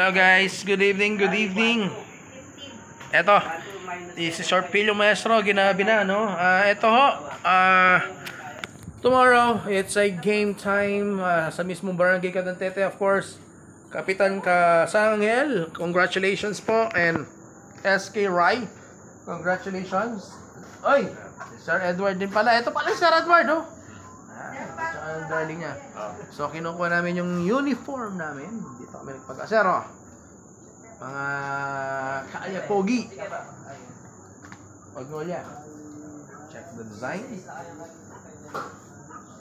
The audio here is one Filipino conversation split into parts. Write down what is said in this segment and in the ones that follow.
Hello guys, good evening, good evening. Eto, this is Orpilio Maestro, ginabi na, no? Eto ho, tomorrow, it's a game time sa mismong Barangay Cavite, of course. Kapitan Kasangel, congratulations po, and SK Rai, congratulations. Oy, Sir Edward din pala. Ito pala Sir Edward, oh. Ang darling niya. So, kinukuha namin yung uniform namin. Dito kami nagpag-asero. Mga kaya pogi. Magnolia. Check the design.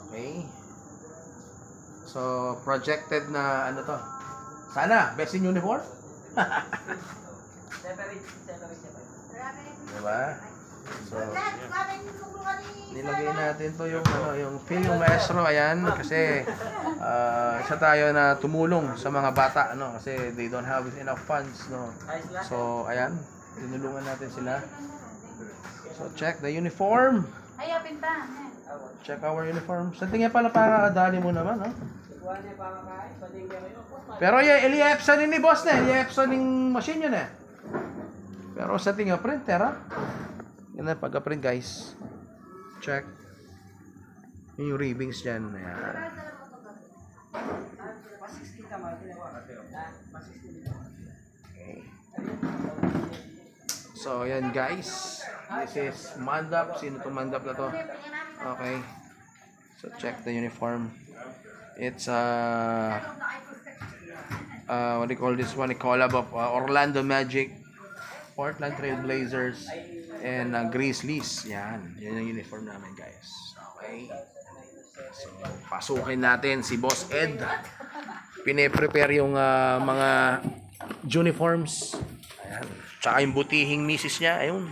Okay. So, projected na ano to? Sana, best in uniform? Diba? So, nilagay natin to yung yung Orpilio Maestro, ayan, kasi isa tayo na tumulong sa mga bata, kasi they don't have enough funds, so ayan, tinulungan natin sila. So check the uniform, check our uniform. Sa tingin pala pakakadali mo naman, pero i-epson ni boss na, i-epson ng machine yun pero sa tingin printer yun na pagka-print guys. Check yung ribbings dyan. Ayan. Okay. So yan guys, this is mandap. Sino itong mandap na to? Okay, so check the uniform. It's what do you call this one? A collab of Orlando Magic, Portland Trail Blazers, and Grizzlies. Yan yung uniform namin guys. Okay, so pasukin natin si Boss Ed. Pine-prepare yung mga uniforms. Ayan. Tsaka yung butihing misis niya. Ayun.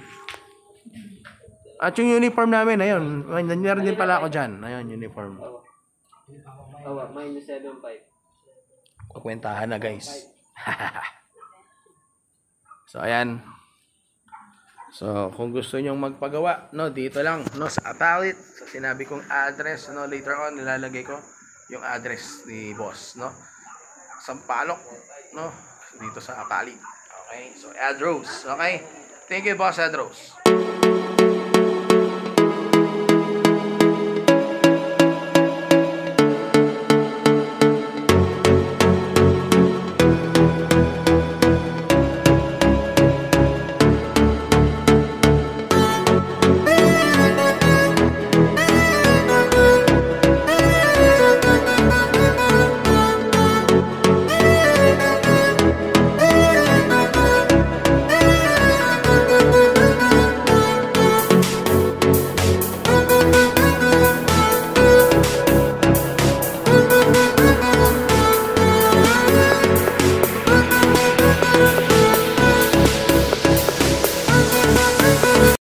At yung uniform namin, ayun. Meron din pala ako dyan. Ayun, uniform. Minus 7.5. Kukwentahan na guys. So ayan. So kung gusto nyong magpagawa, dito lang, sa Atalit. So sinabi kong address, later on nilalagay ko yung address ni boss, Sampaloc, dito sa Atalit. Okay? So Adros, okay? Thank you boss Adros.